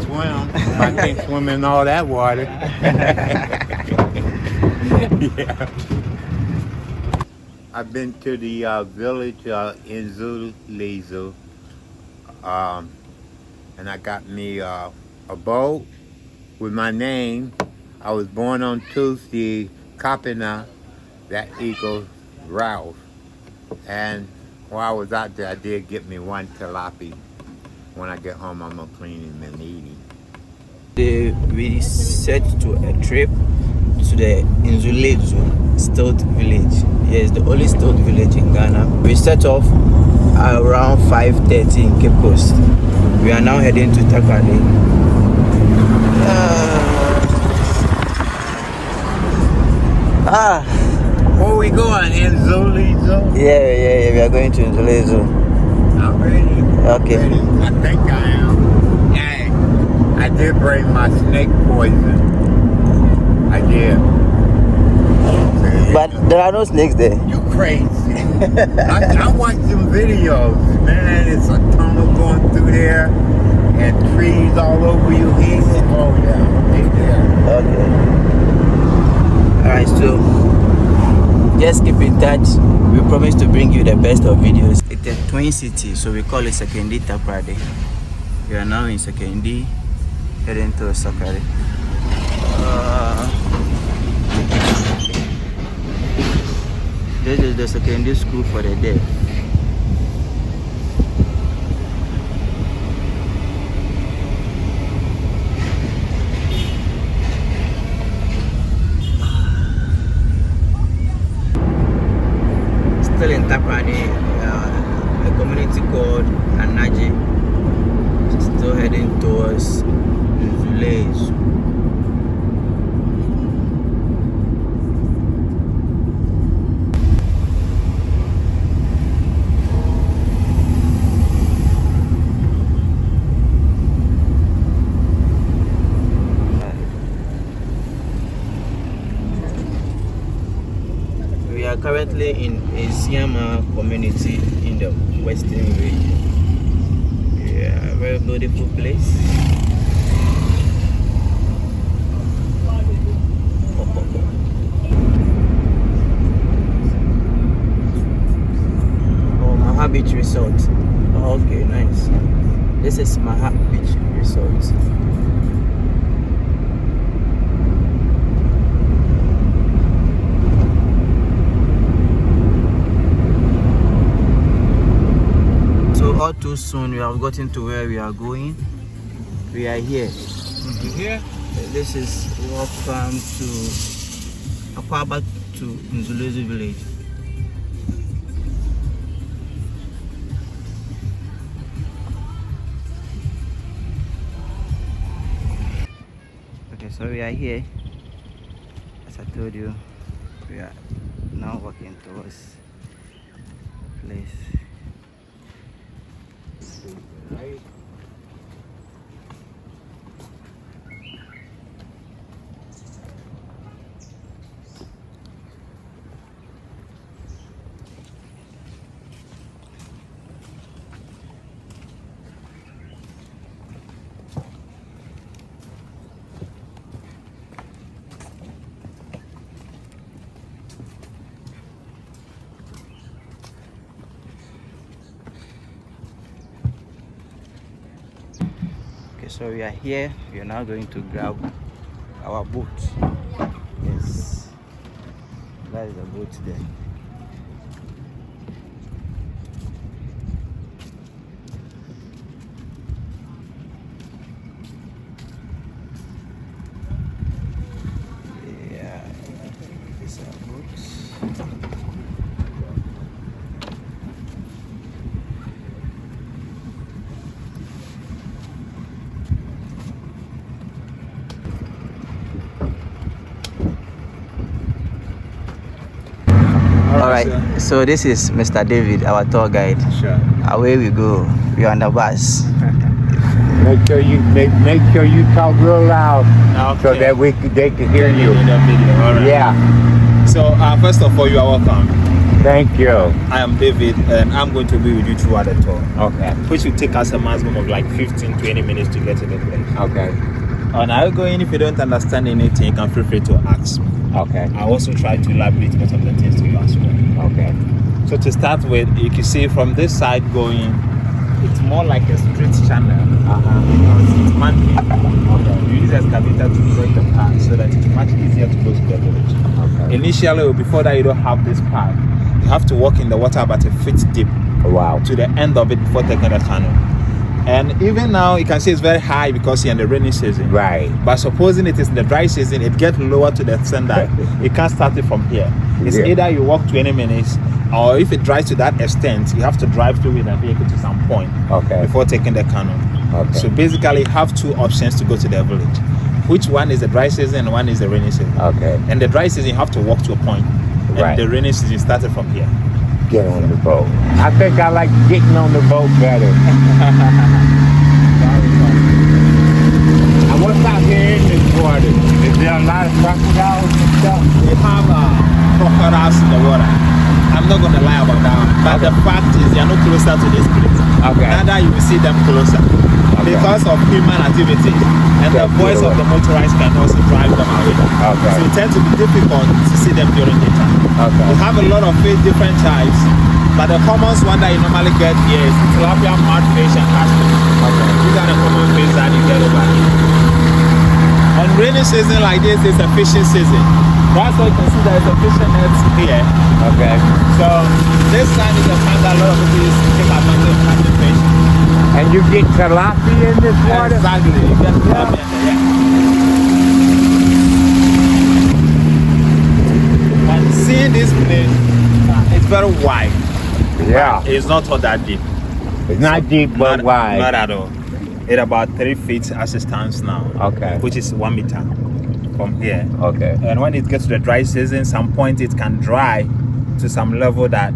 swim. I can't swim in all that water. Yeah. I've been to the village in Nzulezu, and I got me a boat with my name. I was born on Tuesday, Kapina, that equals Ralph. And while I was out there, I did get me one tilapia. When I get home, I'm gonna clean him and eat him. We set to a trip to the Nzulezu Stilt village. Yes, the only Stilt village in Ghana. We set off around 5:30 in Cape Coast. We are now heading to Takrady. Where we going? In Nzulezu? Yeah, we are going to Nzulezu. I'm ready. Okay. I'm ready. I think I am. Hey, I did bring my snake poison. I did. But there are no snakes there. You crazy. I watched some videos, man. It's a tunnel going through there and trees all over your head. Oh, yeah. They there. Okay. Alright, so just keep in touch. We promise to bring you the best of videos. It's a twin city, so we call it Sekondi Takrady. We are now in Sekondi, heading to Takrady. This is the Sekondi school for the deaf. Still in Takrady, a community called Anaji. Still heading towards Nzulezu. We are currently in a Siama community in the western region. Yeah, very beautiful place. Oh, Maha Beach Resort. Oh, okay, nice. This is Maha Beach Resort. All too soon, we have gotten to where we are going. We are here. You here? This is welcome to Akwaba to Nzulezu village. Okay, so we are here. As I told you, we are now walking towards the place. So we are here. We are now going to grab our boat. Yes, that is the boat there. Yeah, this is our boat. Alright, so this is Mr. David, our tour guide. Sure. Away we go. We are on the bus. Make sure you talk real loud, Okay. so that they can hear you. In the video. All right. Yeah. So first of all, you are welcome. Thank you. I am David, and I'm going to be with you throughout the tour. Okay. Which will take us a maximum of like 15-20 minutes to get to the place. Okay. And I'll go in. If you don't understand anything, you can feel free to ask me. Okay. I also try to elaborate most of the things to you as well. Okay. So to start with, you can see from this side going, it's more like a straight channel. Because it's man-made. Okay. You use excavator to break the path so that it's much easier to go to the village. Okay. Initially, before that, you don't have this path. You have to walk in the water about a foot deep. Wow. To the end of it before taking the canoe. And even now, you can see it's very high because you're in the rainy season. Right. But supposing it is in the dry season, it gets lower to the extent that you can't start it from here. It's either you walk 20 minutes, or if it dries to that extent, you have to drive through with a vehicle to some point before taking the canoe. Okay. So basically, you have two options to go to the village. Which one is the dry season and one is the rainy season? Okay. And the dry season, you have to walk to a point. And the rainy season started from here. Get on the boat. I think I like getting on the boat better. And what's out here in this water? Is there a lot of crocodiles and stuff? We have crocodiles in the water. I'm not going to lie about that one. But the fact is, you're not closer to this place. Okay. Neither you will see them closer. Because of human activity. And the voice of the motorized can also drive them away. Okay. So it tends to be difficult to see them during the time. Okay. We have a lot of fish, different types. But the common one that you normally get here is tilapia, mudfish, and catfish. Okay. These are the common fish that you get over here. On rainy season like this, it's a fishing season. That's why you can see there's a fishing net here. Okay. So this time is the time that a lot of people use to take advantage of catching fish. And you get tilapia in this water? Exactly. You get tilapia in there. And seeing this place, it's very wide. Yeah. It's not all that deep. It's not deep, but wide. Not at all. It's about 3 feet as it stands now. Okay. Which is 1 meter from here. Okay. And when it gets to the dry season, some point it can dry to some level that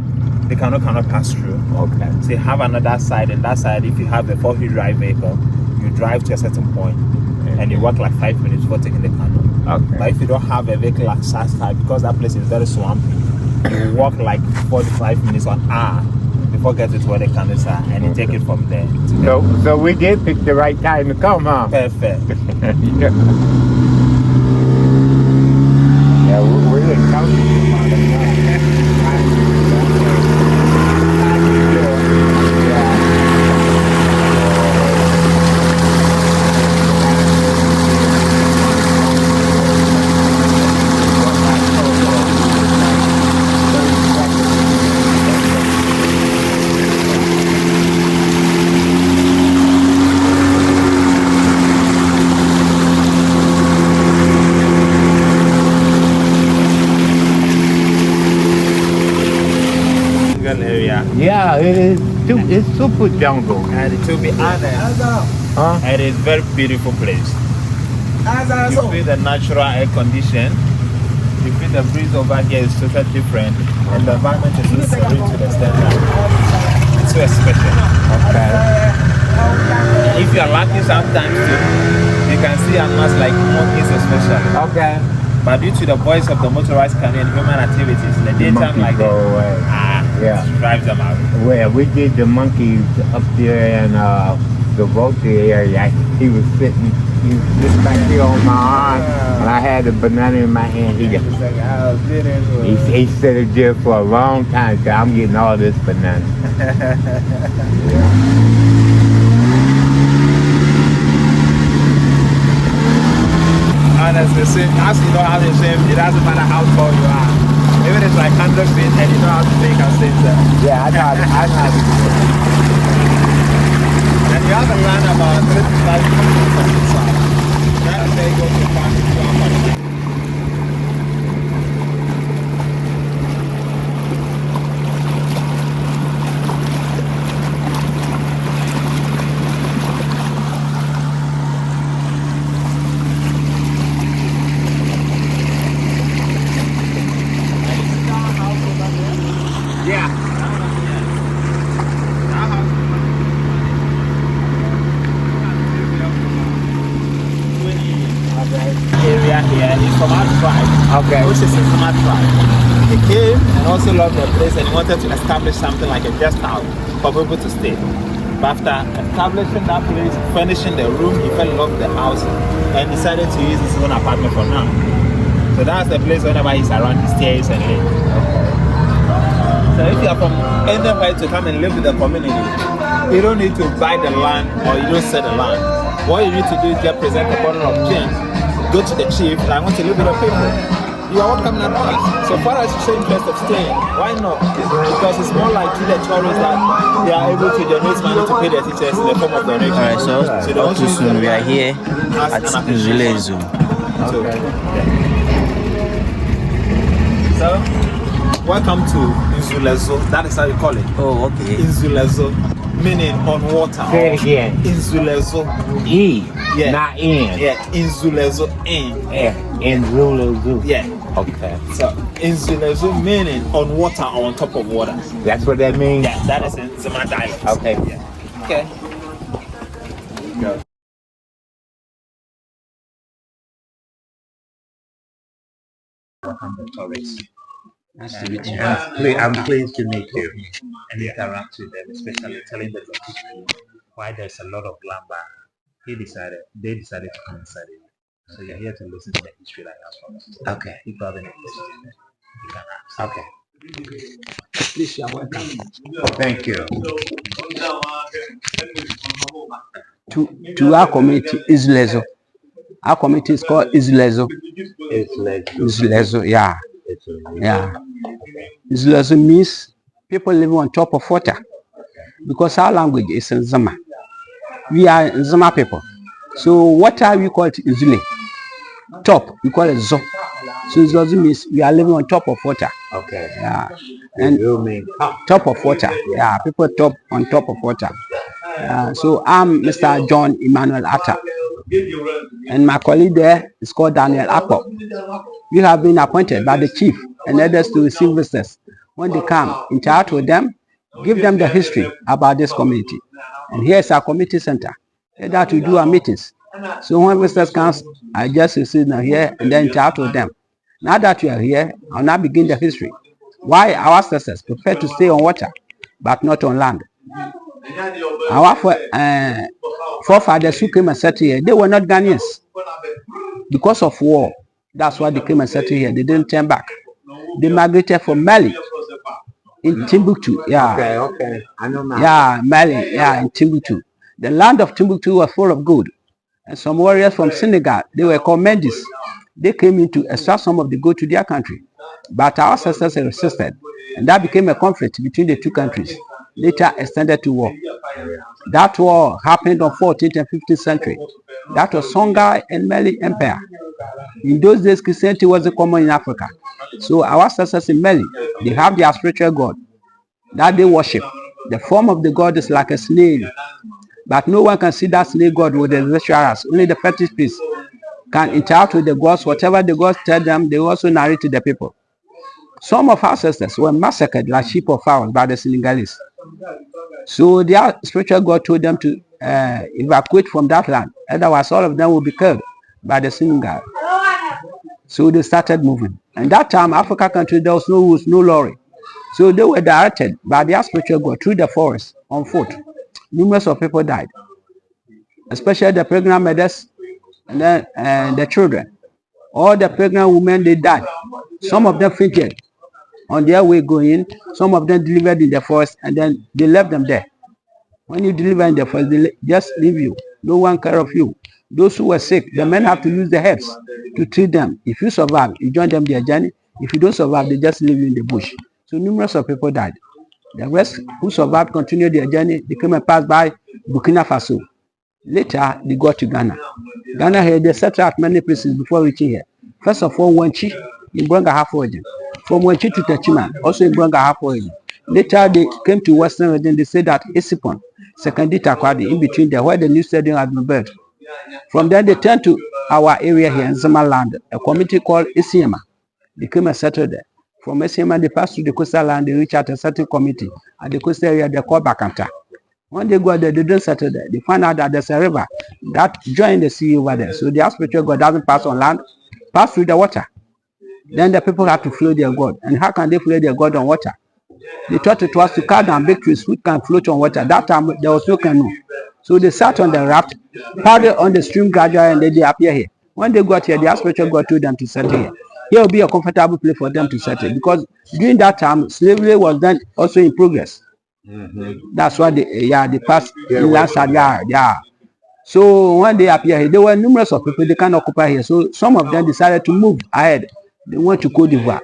the canoe cannot pass through. Okay. So you have another side, and that side, if you have the 4-wheel drive vehicle, you drive to a certain point, and you walk like 5 minutes before taking the canoe. Okay. But if you don't have a vehicle like that side, because that place is very swampy, you walk like 45 minutes or an hour before getting to where the canoes are, and you take it from there. So we did pick the right time to come, huh? Perfect. Yeah, we're in county. Yeah, it is. It's super jungle. And to be honest, it is very beautiful place. You feel the natural air condition. You feel the breeze over here is totally different, and the environment is so serene to the standard. It's so special. Okay. If you are lucky sometimes too, you can see animals like monkeys especially. Okay. But due to the voice of the motorized canoe and human activities, in the daytime like go this, away. it drives them out. Well, we did the monkeys up there in the Volta area. He was sitting back here on my arm, and I had a banana in my hand. He sat there for a long time, so I'm getting all this banana. Honestly, as you know how to swim, it doesn't matter how tall you are. Even if it's like 100 feet and you know how to take a swim there. Yeah, I know how to do And you have to learn about 3 to 5 minutes from inside. That's where you go to find it. which is in Zuma tribe. He came and also loved the place and he wanted to establish something like a guest house for people to stay. But after establishing that place, furnishing the room, he fell in love with the house and decided to use his own apartment for now. So that's the place whenever he's around, he stays and lives. So if you are from anywhere to come and live with the community, you don't need to buy the land or you don't sell the land. What you need to do is just present a bottle of gin, go to the chief, and I want to live with the people. You are welcome in advance. So far as you show interest of staying, why not? Because it's more like to the tourists that they are able to generate money to pay their teachers in the form of donation. Alright, so too soon we are here at Nzulezu. So, welcome to Nzulezu. That is how you call it. Oh, okay. Nzulezu, meaning on water. Say it again. Nzulezu. E, Yeah. not in. Yeah, Nzulezu. In. Yeah, Nzulezu. Yeah. Okay. So, Nzulezu meaning on water or on top of water. That's what that means? Yeah, that is in Zuma dialect. Okay. Yeah. Okay. Go. Welcome the tourists. Nice to meet you. I'm pleased to meet you and interact with them, especially telling them the history. Why there's a lot of lumber. They decided to come inside it. So you're here to listen to the history like us from us. Okay. If you have any questions, you can ask. Okay. Please, you're welcome. Thank you. To our community, Nzulezu. Our community is called Nzulezu. Nzulezu, yeah. Yeah. Nzulezu means people living on top of water. Because our language is in Zama. We are Zama people. So water we call it Nzule. Top, we call it Zo. So Nzulezu means we are living on top of water. Okay. Yeah. And top of water. Yeah, people on top of water. So I'm Mr. John Emmanuel Atta. And my colleague there is called Daniel Akpo. We have been appointed by the chief and others to receive visitors. When they come, interact with them, give them the history about this community. And here's our community center. Here that we do our meetings. So when visitors come, I just receive them here and then interact with them. Now that we are here, I'll now begin the history. Why our ancestors prefer to stay on water, but not on land. Our forefathers who came and settled here, they were not Ghanaians. Because of war, that's why they came and settled here. They didn't turn back. They migrated from Mali in Timbuktu. Yeah. Okay. I know now. Yeah, Mali. Yeah, in Timbuktu. The land of Timbuktu was full of gold. And some warriors from Senegal, they were called Mendis. They came in to extract some of the gold to their country. But our ancestors resisted. And that became a conflict between the two countries. Later extended to war. That war happened on 14th and 15th century. That was Songhai and Mali Empire. In those days, Christianity wasn't common in Africa. So our ancestors in Mali, they have their spiritual god that they worship. The form of the god is like a snail. But no one can see that snail god with the rituals. Only the fetish priests can interact with the gods. Whatever the gods tell them, they also narrate to the people. Some of our ancestors were massacred like sheep or fowls by the Senegalese. So their spiritual god told them to evacuate from that land. Otherwise, all of them will be killed by the Senegal. So they started moving. And that time, Africa country, there was no rules, no law. So they were directed by their spiritual god through the forest on foot. Numerous of people died, especially the pregnant mothers and then the children. All the pregnant women, they died. Some of them fainted on their way going. Some of them delivered in the forest, and then they left them there. When you deliver in the forest, they just leave you. No one care of you. Those who were sick, the men have to use the herbs to treat them. If you survive, you join them their journey. If you don't survive, they just leave you in the bush. So numerous of people died. The rest who survived continued their journey. They came and passed by Burkina Faso. Later, they got to Ghana. Ghana here, they settled at many places before reaching here. First of all, Wanchi in Branga half origin. From Wanchi to Techiman, also in Branga half origin. Later, they came to Western region. They said that Isipon, Secondary Takwadi, in between there, where the new stadium had been built. From there, they turned to our area here in Zama land, a community called Isiema. They came and settled there. From Isiema, they passed through the coastal land, they reached out a certain community. At the coastal area, they called Bakanta. When they go there, they don't settle there. They find out that there's a river that joins the sea over there. So the spiritual God doesn't pass on land, pass through the water. Then the people have to float their God. And how can they float their God on water? They thought it was to cut down big trees which can float on water. That time there was no canoe. So they sat on the raft, paddled on the stream gradually, and then they appear here. When they got here, the spiritual God told them to settle here. Here will be a comfortable place for them to settle because during that time, slavery was then also in progress. That's why they passed inland side, yeah. So when they appear here, there were numerous of people they can occupy here. So some of them decided to move ahead. They went to Cote d'Ivoire.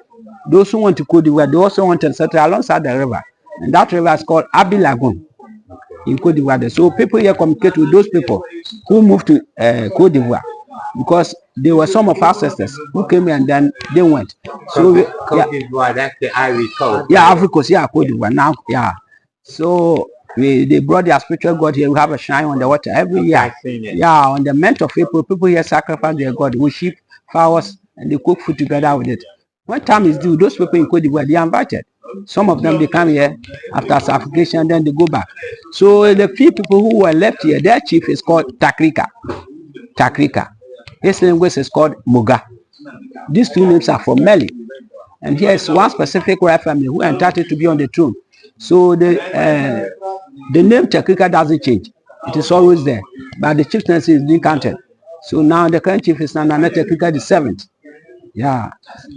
Those who went to Cote d'Ivoire, they also wanted to settle alongside the river. And that river is called Avid Lagoon in Cote d'Ivoire. So people here communicate with those people who moved to Cote d'Ivoire because they were some of our ancestors who came here and then they went. So Cote d'Ivoire, that's the Ivory Coast. Yeah, Ivory Coast, yeah, Cote d'Ivoire now, yeah. So they brought their spiritual God here. We have a shrine on the water every year. Yeah, on the month of April, people here sacrifice their God with sheep, flowers, and they cook food together with it. When time is due, those people in Cote d'Ivoire, they are invited. Some of them, they come here after sacrification, then they go back. So the few people who were left here, their chief is called Takrika. Takrika. His language is called Muga. These two names are from Mali. And here is one specific royal family who are entitled to be on the throne. So the name Takrika doesn't change. It is always there. But the chieftaincy is being counted. So now the current chief is Nana Takrika the seventh. Yeah.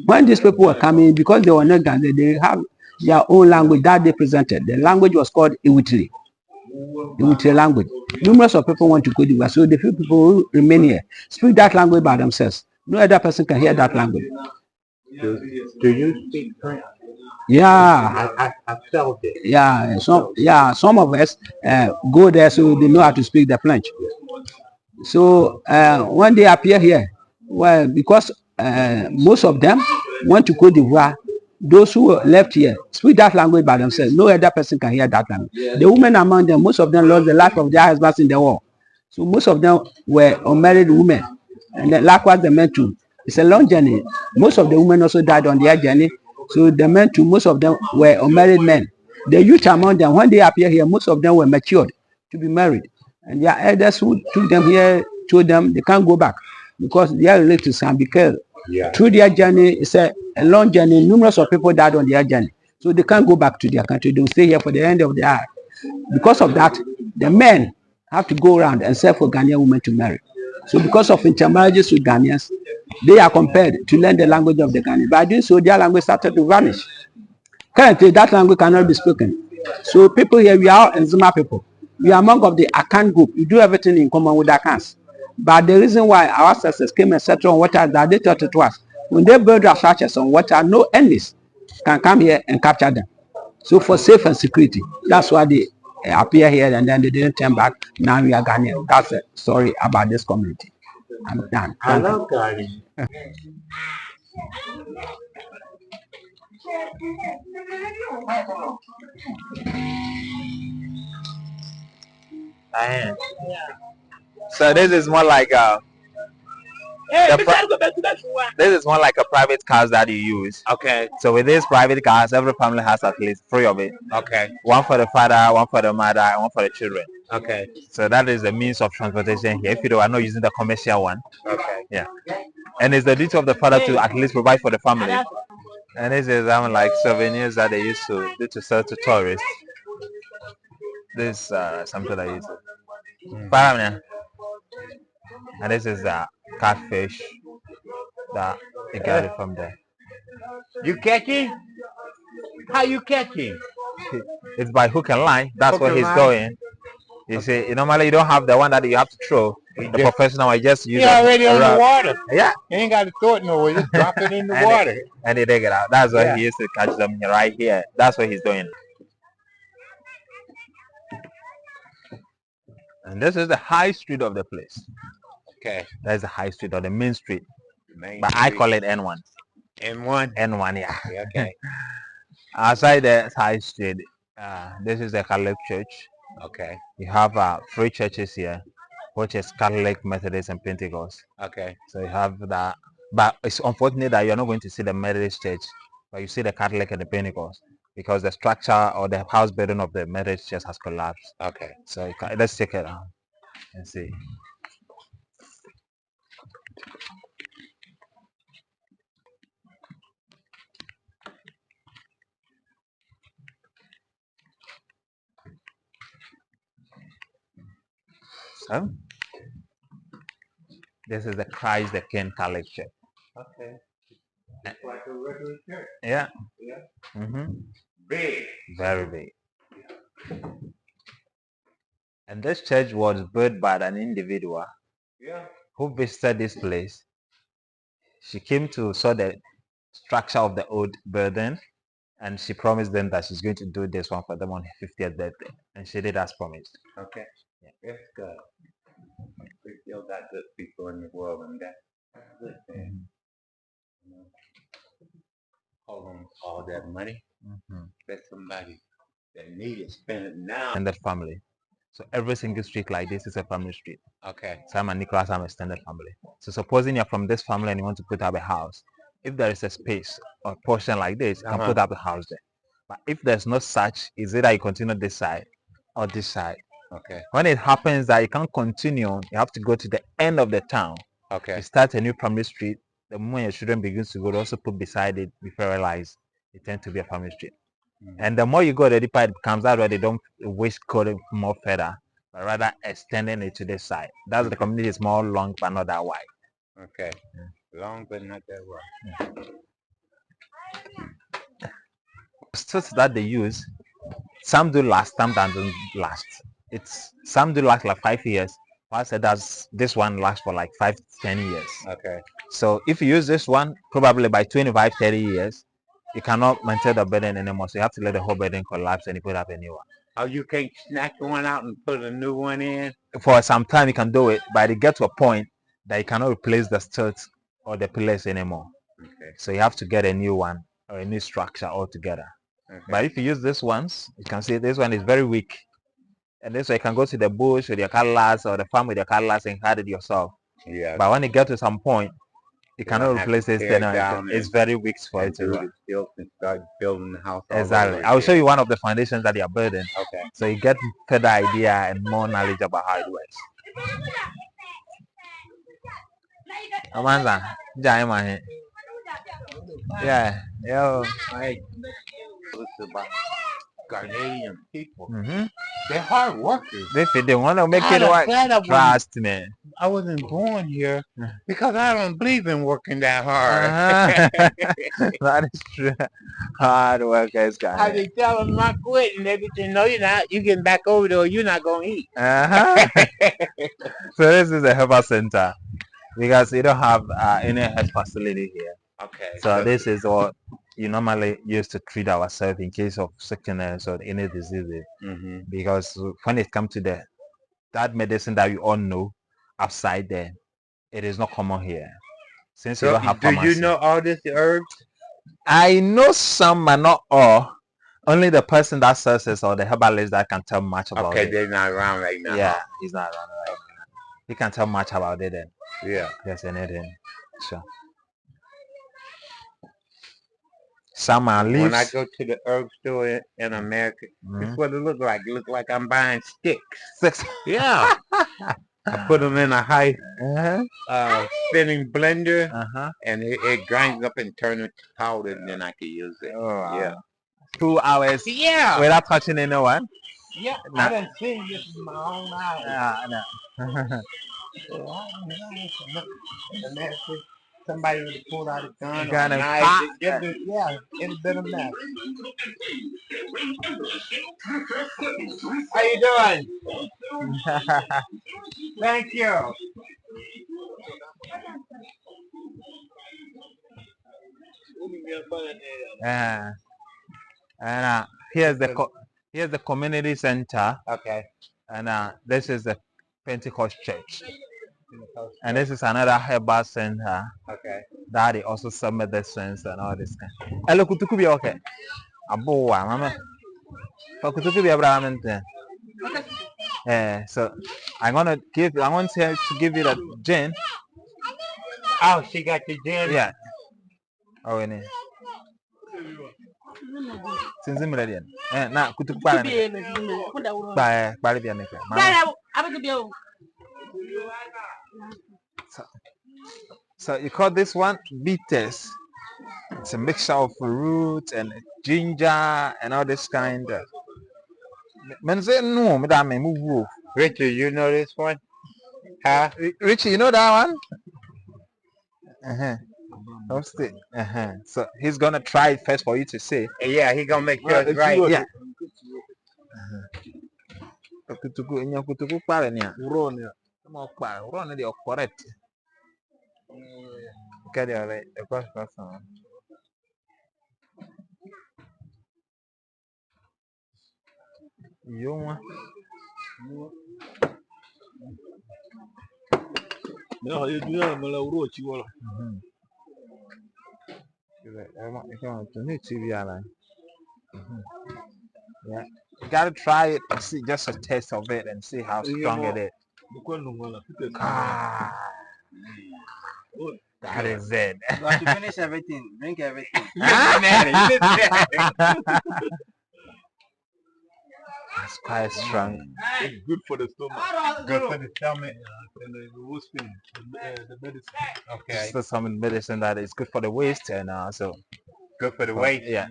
When these people were coming, because they were not Ghanaian, they have their own language that they presented. The language was called Iwitiri. Iwitiri language. Numerous of people want to go to. So the few people who remain here speak that language by themselves. No other person can hear that language. Do you speak French? Yeah, I felt it. Some of us go there so they know how to speak the French. So when they appear here, well, because most of them went to Cote d'Ivoire, those who left here speak that language by themselves. No other person can hear that language. The women among them, most of them lost the life of their husbands in the war. So most of them were unmarried women, and then likewise the men too. It's a long journey. Most of the women also died on their journey. So the men too, most of them were unmarried men. The youth among them, when they appear here, most of them were matured to be married. And their elders who took them here told them they can't go back because their relatives can be killed. Yeah. Through their journey, it's a long journey. Numerous of people died on their journey. So they can't go back to their country. They will stay here for the end of their life. Because of that, the men have to go around and search for Ghanaian women to marry. So because of intermarriages with Ghanaians, they are compelled to learn the language of the Ghanaians. By doing so, their language started to vanish. Currently, that language cannot be spoken. So people here, we are Nzuma people. We are among of the Akan group. We do everything in common with Akans. But the reason why our ancestors came and settled on water that they thought it was, when they build their structures on water, no enemies can come here and capture them. So for safe and security, that's why they appear here and then they didn't turn back. Now we are Ghanaian. That's the story about this community. I'm done. I love Ghanaian. So this is more like this is more like a private cars that you use. Okay. So with these private cars, every family has at least 3 of it. Okay. One for the father, one for the mother, and one for the children. Okay. So that is the means of transportation here. If you are not using the commercial one. Okay. Yeah. And it's the duty of the father to at least provide for the family. And this is like souvenirs that they used to do to sell to tourists. This something I use. And this is the catfish that you got it from there. You catching? How you catching? It's by hook and line. That's where he's going. You see, normally you don't have the one that you have to throw. The professional, I just use it. Already on the water. Yeah. You ain't got to throw it nowhere. Just drop it in the water. And they dig it out. That's why he used to catch them right here. That's what he's doing. And this is the high street of the place. Okay. That's the high street or the main street. But I call it N1. N1? N1, yeah. Okay. Outside the high street, this is the Catholic Church. Okay. You have 3 churches here, which is Catholic, Methodist, and Pentecost. Okay. So you have that. But it's unfortunate that you're not going to see the Methodist church, but you see the Catholic and the Pentecost because the structure or the house building of the Methodist church has collapsed. Okay. So let's check it out and see. So this is the Christ the King Catholic Church. Okay. It's like a regular church. Yeah. Yeah. Mm-hmm. Big. Very big. And this church was built by an individual Yeah. who visited this place. She came to saw the structure of the old building, and she promised them that she's going to do this one for them on her 50th birthday, and she did as promised. Okay. Yeah. It's good. We still got good people in the world, and that's a good thing. You know, hold on all that money. Mm-hmm. Let somebody that need it spend it now. Extended family. So every single street like this is a family street. Okay. Sam and Nicholas are extended family. So supposing you're from this family and you want to put up a house, if there is a space or portion like this, you can put up a house there. But if there's no such, is either you continue this side or this side. Okay. When it happens that you can't continue, you have to go to the end of the town. Okay. You start a new family street. The moment your children begins to go, they also put beside it before you realize it tends to be a family street. And the more you go, the deeper it becomes. That way they don't wish going more further, but rather extending it to this side. That's the community is more long but not that wide. Okay. Long but not that wide. Stilts that they use, some do last, some don't last. Some do last like 5 years. I said that's this one lasts for like 5 to 10 years. Okay. So if you use this one, probably by 25, 30 years, you cannot maintain the building anymore. So you have to let the whole building collapse and you put up a new one. Oh, you can't snatch one out and put a new one in? For some time you can do it, but it gets to a point that you cannot replace the stilts or the pillars anymore. Okay. So you have to get a new one or a new structure altogether. Okay. But if you use this ones, you can see this one is very weak. And this way you can go to the bush with your cutlass or the farm with your cutlass and cut it yourself. Yeah. But when you get to some point, you cannot don't have replace to this. tear it Then down it's and- very weak for it and to do work. the stilts and start building the house all Exactly. over I will show again. you one of the foundations that you are building. Okay. So you get further idea and more knowledge about how it works. Amanza, jai mahe. Yeah. Yo. It's about Ghanaian people. Mm-hmm. They're hard workers. If they want to make I'd it have work, said trust me. I wasn't born here because I don't believe in working that hard. That is true. Hard workers, I guys. just tell them not quit, and they be saying, no, you're not. You getting back over there, or you're not going to eat. So this is a herbal center because you don't have any health facility here. Okay. So this is what you normally use to treat ourselves in case of sickness or any diseases. Mm-hmm. Because when it comes to that medicine that we all know outside there, it is not common here. Since you So, don't have do you pharmacy. know all these herbs? I know some, but not all. Only the person that sells it or the herbalist that can tell much about Okay, it. they're not around right now. Yeah, he's not around right now. He can tell much about it then. Yeah. Yes, anything. Sure. Some are leaves. When I go to the herb store in America, this is what it look like. It look like I'm buying sticks. Six. Yeah. I put them in a high Uh-huh. spinning blender, Uh-huh. and it grinds up and turns it to powder, and then I can use it. Oh, wow. Yeah. 2 hours Yeah. without touching anyone. Yeah. Nah. I done seen this with my own eyes. No. America, somebody would have pulled out a gun or Gun a and knife. pop. Yeah, it'd been a mess. How you doing? Thank you. And here's the community center, Okay. and this is the Pentecost church, and this is another herbal center Okay. that they also sell medicines and all this kind. Hello, kutuku bi okay. Aboa, mama. For kutuku bi abrahamente. So I want her to give you the gin. Oh, she got the gin? Yeah. Oh, ini. Sinzi miladian. Na kutuku para ni. Para biar ni. So you call this one bitters. It's a mixture of fruit and ginger and all this kind. Men say no, me da me move. Richard, you know this one? Huh? Richie, you know that one? What's it? So he's gonna try it first for you to see. Yeah, he gonna make sure it's right. Yeah. Kutuku, kutuku pale ni ya. Kama pale, urone ndio correct. Kadi ale, kwa sasa. Yuma. No, you do not know what you want. Yeah. You gotta try it and see just a taste of it and see how strong it is. Ah, that is it. You have to finish everything. Drink everything. That's quite strong. It's good for the stomach. Good for the stomach. And the roasting, the medicine. Okay. It's just some medicine that is good for the waist and also Good for the weight. yeah.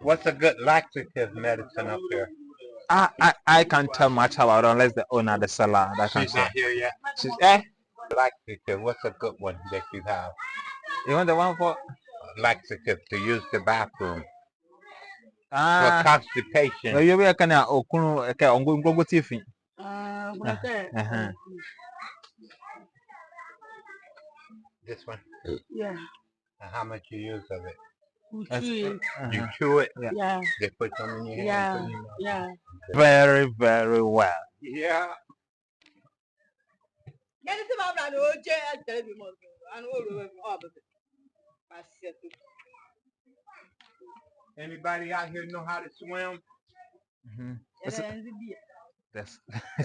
What's a good laxative medicine up here? I can't tell much about it unless the owner, the seller, that can She's say. not here yet. She's Laxative. What's a good one that you have? you want the one for Laxative to use the bathroom for constipation. you be can okunu ke ongo tifi. This one. Yeah. And how much you use of it? You You chew it. Yeah. They put some in your hand. Yeah. put it in your mouth. Yeah. Very, very well. Yeah. Anybody out here know how to swim?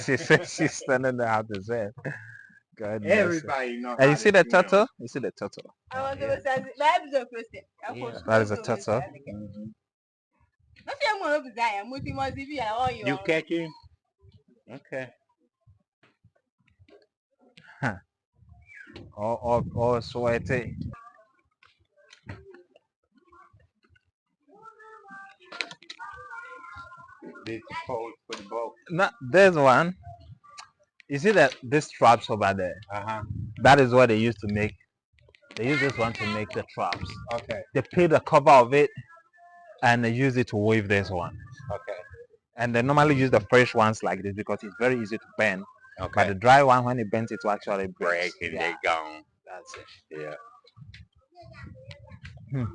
She's standing there how to say. Goodness. Everybody know. And you see the turtle? You see the turtle? I That is a turtle. You catch him? Okay. Or sweaty. This pose for the boat. Now, there's one. You see that this traps over there? Uh-huh. That is what they used to make. They use this one to make the traps. Okay. They peel the cover of it and they use it to weave this one. Okay. And they normally use the fresh ones like this because it's very easy to bend. Okay. But the dry one, when it bends, it will actually break. Break and they gone. That's it. Yeah.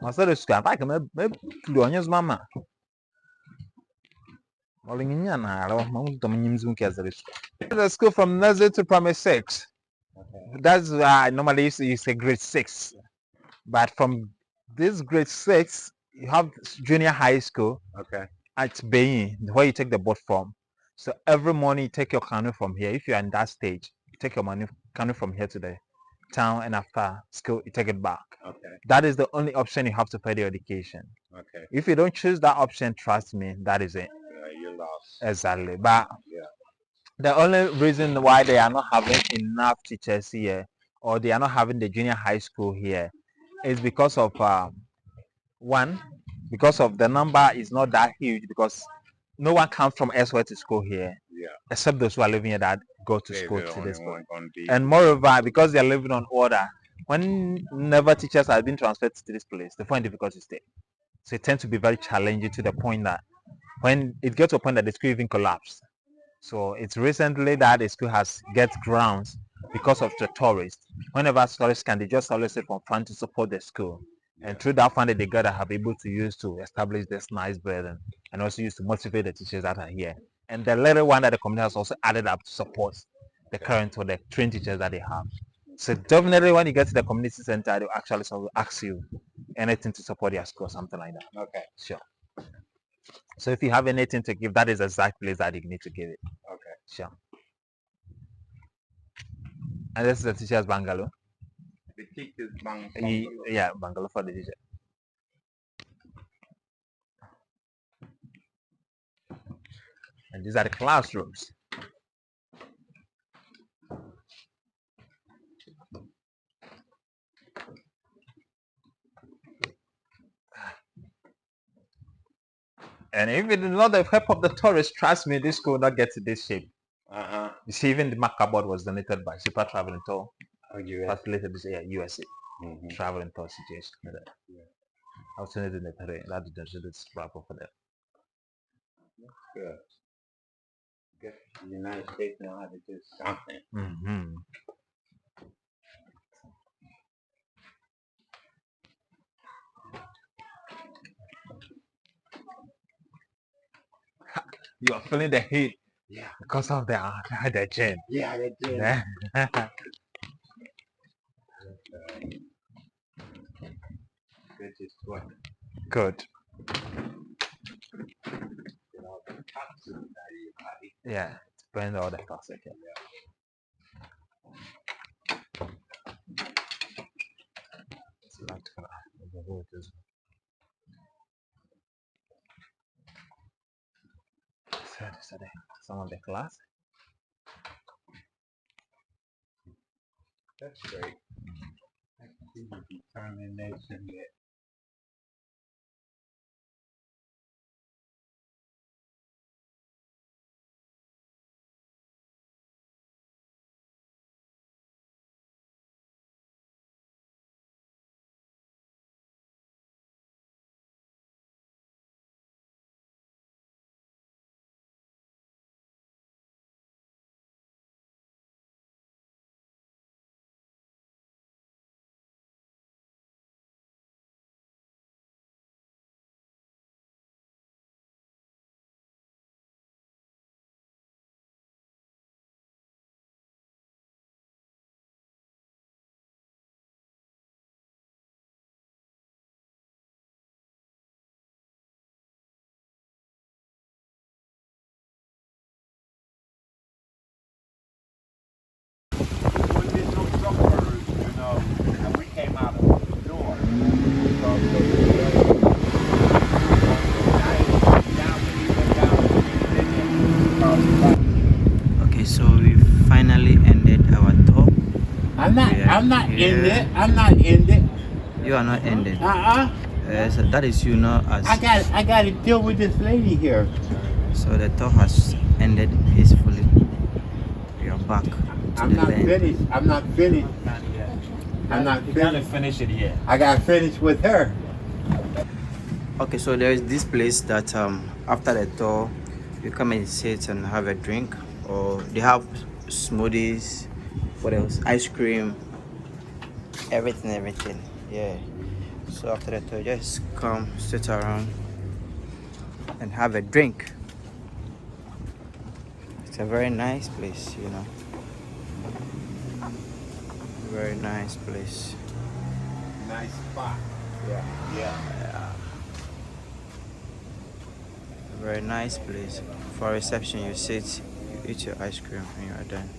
Master is going to make mama. The school from nursery to primary 6. Okay. That's normally is a grade 6. But from this grade 6, you have junior high school Okay. at Beyin, where you take the boat from. So every morning you take your canoe from here. If you're in that stage, you take your canoe from here to the town, and after school you take it back. Okay. That is the only option you have to pay the education. Okay. If you don't choose that option, trust me, that is it. You're lost. Exactly. But Yeah. the only reason why they are not having enough teachers here, or they are not having the junior high school here, is because of one, because of the number is not that huge, because no one comes from elsewhere to school here. Yeah. Except those who are living here that go to They're school the to only this school. one gonna be. And moreover, because they are living on order, whenever teachers have been transferred to this place, they find it difficult to stay. So it tends to be very challenging to the point that when it gets to a point that the school even collapsed. So it's recently that the school has get grounds because of the tourists. Whenever tourists can, they just solicit from fund to support the school. And through that fund that they got, have able to use to establish this nice building and also use to motivate the teachers that are here. And the little one that the community has also added up to support the current or the trained teachers that they have. So definitely when you get to the community center, they'll actually ask you anything to support your school, something like that. Okay. Sure. So if you have anything to give, that is the exact place that you need to give it. Okay. Sure. And this is the teacher's bungalow. The teachers bang. Yeah, bungalow for the teacher. And these are the classrooms. And even not the help of the tourists, trust me, this could not get to this shape. You see, even the Mac cupboard was donated by Super Traveling Tour. Facilitated this USA traveling tour situation. I was in the terrain. That did this proper for them. Good. Good. The United States know how to do something. Mm-hmm. You are feeling the heat. Yeah. Because of the gin. Yeah, they did. Good to sweat. Good. Yeah, it's burning all the toxic. It's not gonna overload this. Some of the class. That's great. I can see the determination that when there's no suburbs, you know, and we came out of the door. Okay, so we finally ended our tour. I'm not here. in it. I'm not in it. You are not ended. So that is you know as. I got to deal with this lady here. So the tour has ended peacefully. We are back to I'm the not land. finished. I'm not finished. I'm not You gotta finished. finish it here. I got to finish with her. Okay, so there is this place that after the tour you come and sit and have a drink, or they have smoothies, what else, ice cream, everything, yeah. So after the tour, just come sit around and have a drink. It's a very nice place, you know, very nice place. Nice spot. Yeah. A very nice place. For reception, you sit, you eat your ice cream, and you are done.